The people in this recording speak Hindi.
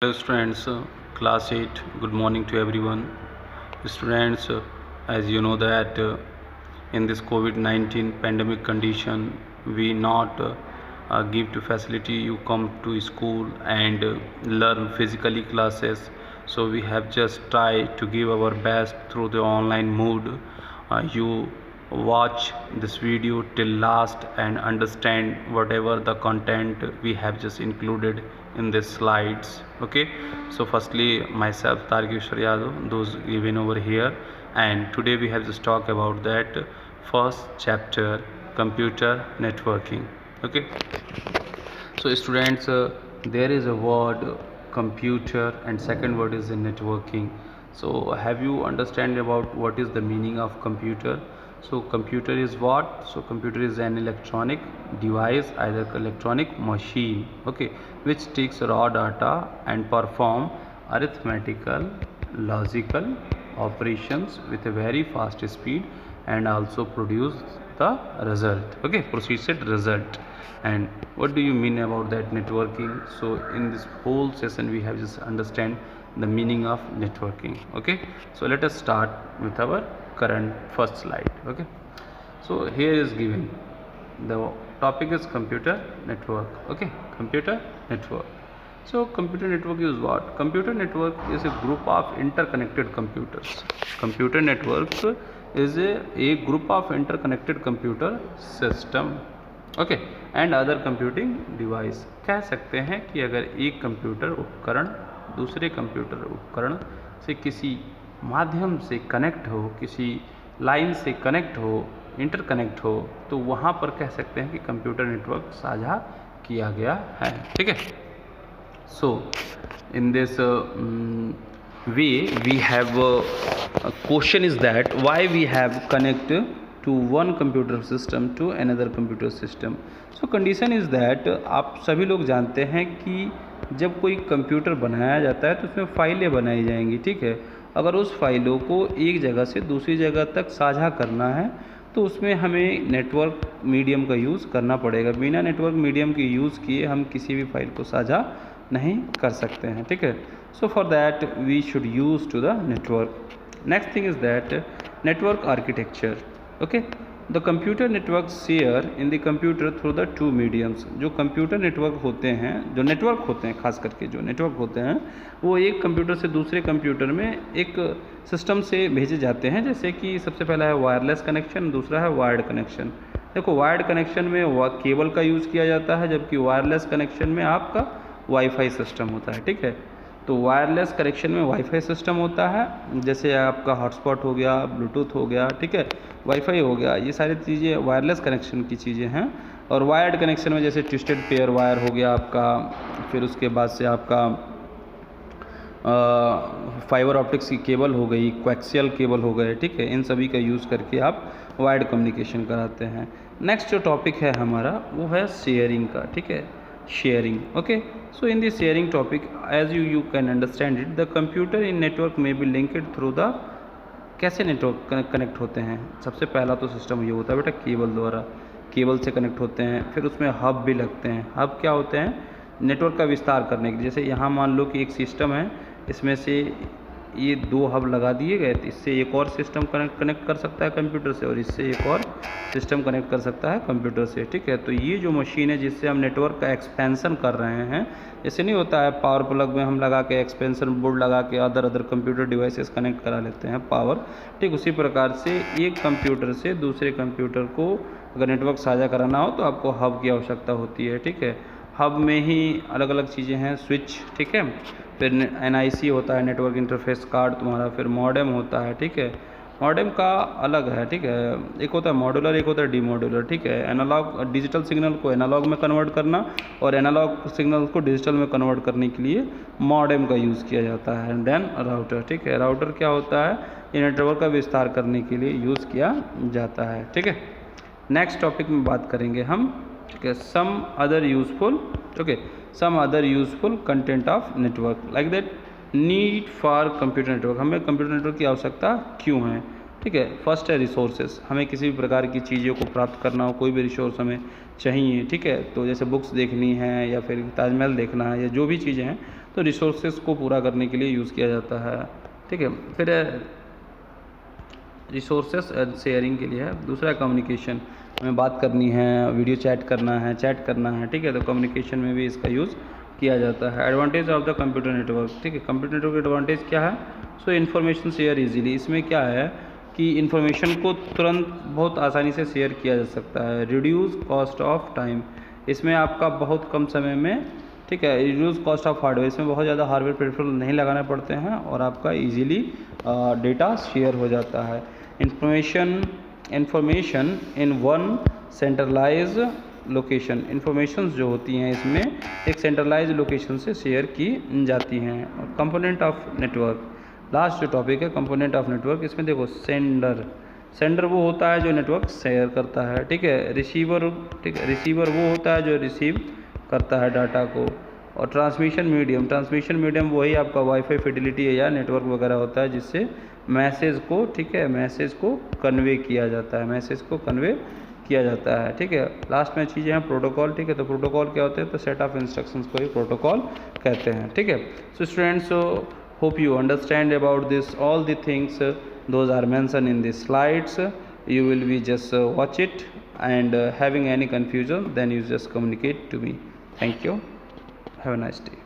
Hello students, class 8, good morning to everyone. Students, as you know that in this COVID-19 pandemic condition, we not give to facility you come to school and learn physically classes. So we have just tried to give our best through the online mode. You watch this video till last and understand whatever the content we have just included in these slides. Okay, so firstly myself Targeshwar Yadav, those given over here, and today we have just talk about that first chapter, computer networking. Okay, so students, there is a word computer and second word is networking. So have you understand about what is the meaning of computer? So computer is what? So computer is an electronic device, either electronic machine, okay, which takes raw data and perform arithmetical, logical operations with a very fast speed and also produce the result, okay, processed result. And what do you mean about that networking? So in this whole session we have just understand the meaning of networking. Okay, so let us start with our current first slide. Okay, so here is given the topic is computer network. Okay, computer network. So computer network is what? Computer network is a group of interconnected computers. Computer networks is a group of interconnected computer system, okay, and other computing device. कह सकते हैं कि अगर एक कंप्यूटर उपकरण दूसरे कंप्यूटर उपकरण से किसी माध्यम से कनेक्ट हो, किसी लाइन से कनेक्ट हो, इंटरकनेक्ट हो, तो वहाँ पर कह सकते हैं कि कंप्यूटर नेटवर्क साझा किया गया है. ठीक है. So in this way we have question is that why we have connect to one computer system to another computer system. So condition is that आप सभी लोग जानते हैं कि जब कोई कंप्यूटर बनाया जाता है तो उसमें फाइलें बनाई जाएंगी. ठीक है. अगर उस फाइलों को एक जगह से दूसरी जगह तक साझा करना है तो उसमें हमें नेटवर्क मीडियम का यूज़ करना पड़ेगा. बिना नेटवर्क मीडियम के यूज़ किए हम किसी भी फाइल को साझा नहीं कर सकते हैं. ठीक है. So for that we should use to the network. Next thing is that network architecture. Okay, the computer network share in the computer through the two mediums. जो कंप्यूटर नेटवर्क होते हैं, जो नेटवर्क होते हैं, खास करके जो नेटवर्क होते हैं, वो एक कंप्यूटर से दूसरे कंप्यूटर में एक सिस्टम से भेजे जाते हैं. जैसे कि सबसे पहला है वायरलेस कनेक्शन, दूसरा है वायर्ड कनेक्शन. देखो, वायर्ड कनेक्शन में केबल का यूज़ किया जाता है, जबकि वायरलेस कनेक्शन में आपका वाईफाई सिस्टम होता है. ठीक है. तो वायरलेस कनेक्शन में वाईफाई सिस्टम होता है, जैसे आपका हॉटस्पॉट हो गया, ब्लूटूथ हो गया, ठीक है, वाईफाई हो गया, ये सारी चीज़ें वायरलेस कनेक्शन की चीज़ें हैं. और वायर्ड कनेक्शन में जैसे ट्विस्टेड पेयर वायर हो गया आपका, फिर उसके बाद से आपका फाइबर ऑप्टिक्स की केबल हो गई, कोएक्सियल केबल हो गए. ठीक है. इन सभी का यूज़ करके आप वायर्ड कम्युनिकेशन कराते हैं. नेक्स्ट जो टॉपिक है हमारा वो है शेयरिंग का. ठीक है. sharing. Okay, so in this sharing topic, as you can understand it, the computer in network may be linked through the. कैसे नेटवर्क कनेक्ट होते हैं? सबसे पहला तो सिस्टम ये होता है बेटा, केबल द्वारा. केबल से कनेक्ट होते हैं, फिर उसमें हब भी लगते हैं. हब क्या होते हैं? नेटवर्क का विस्तार करने के लिए. जैसे यहाँ मान लो कि एक सिस्टम है, इसमें से ये दो हब लगा दिए गए, तो इससे एक और सिस्टम कनेक्ट कर सकता है कंप्यूटर से, और इससे एक और सिस्टम कनेक्ट कर सकता है कंप्यूटर से. ठीक है. तो ये जो मशीन है जिससे हम नेटवर्क का एक्सपेंसन कर रहे हैं, ऐसे नहीं होता है पावर प्लग में हम लगा के एक्सपेंसन बोर्ड लगा के अदर कंप्यूटर डिवाइसेस कनेक्ट करा लेते हैं पावर. ठीक उसी प्रकार से एक कंप्यूटर से दूसरे कंप्यूटर को अगर नेटवर्क साझा कराना हो तो आपको हब की आवश्यकता होती है. ठीक है. हब में ही अलग अलग चीज़ें हैं, स्विच. ठीक है. फिर NIC होता है, नेटवर्क इंटरफेस कार्ड तुम्हारा. फिर मॉडेम होता है. ठीक है. मॉडेम का अलग है. ठीक है. एक होता है मॉड्यूलर, एक होता है डीमॉड्यूलर. ठीक है. एनालॉग डिजिटल सिग्नल को एनालॉग में कन्वर्ट करना और एनालॉग सिग्नल को डिजिटल में कन्वर्ट करने के लिए मॉडेम का यूज़ किया जाता है. Then router. ठीक है. राउटर क्या होता है? ये नेटवर्क का विस्तार करने के लिए यूज़ किया जाता है. ठीक है. नेक्स्ट टॉपिक में बात करेंगे हम. ठीक है. Some other useful. Okay, some other useful content of network like that. Need for computer network. हमें कंप्यूटर नेटवर्क की आवश्यकता क्यों है? ठीक है. फर्स्ट है रिसोर्सेज. हमें किसी भी प्रकार की चीज़ों को प्राप्त करना हो, कोई भी रिसोर्स हमें चाहिए. ठीक है. तो जैसे बुक्स देखनी है या फिर ताजमहल देखना है या जो भी चीज़ें हैं तो रिसोर्सेज को पूरा करने के लिए यूज़ किया जाता है। ठीक है, फिर रिसोर्सेस एंड शेयरिंग के लिए है। दूसरा कम्युनिकेशन, हमें बात करनी है, वीडियो चैट करना है, ठीक है, तो कम्युनिकेशन में भी इसका यूज़ किया जाता है। Advantage of the computer network, ठीक है, कंप्यूटर नेटवर्क एडवांटेज क्या है? सो इन्फॉर्मेशन शेयर इजीली, इसमें क्या है कि इन्फॉर्मेशन को तुरंत बहुत आसानी से शेयर किया जा सकता है। रिड्यूस कॉस्ट ऑफ टाइम, इसमें आपका बहुत कम समय में, ठीक है, रिड्यूस कॉस्ट ऑफ हार्डवेयर, इसमें बहुत ज़्यादा हार्डवेयर पेट्रोल नहीं लगाने पड़ते हैं और आपका इजीली डेटा शेयर हो जाता है। Information in one centralize location, informations जो होती हैं इसमें एक सेंट्रलाइज लोकेशन से शेयर की जाती हैं। कंपोनेंट ऑफ नेटवर्क, लास्ट जो टॉपिक है कंपोनेंट ऑफ नेटवर्क, इसमें देखो सेंडर वो होता है जो नेटवर्क शेयर करता है, ठीक है, रिसीवर वो होता है जो रिसीव करता है डाटा को, और ट्रांसमिशन मीडियम वही आपका वाईफाई फिडिलिटी है या नेटवर्क वगैरह होता है जिससे मैसेज को, ठीक है, मैसेज को कन्वे किया जाता है, ठीक है। लास्ट में चीज़ें हैं प्रोटोकॉल, ठीक है, तो प्रोटोकॉल क्या होते हैं? तो सेट ऑफ इंस्ट्रक्शंस को ही प्रोटोकॉल कहते हैं, ठीक है। So students, hope you understand about this all the things those are mentioned in the slides. You will be just watch it, and having any confusion then you just communicate to me. Thank you, have a nice day.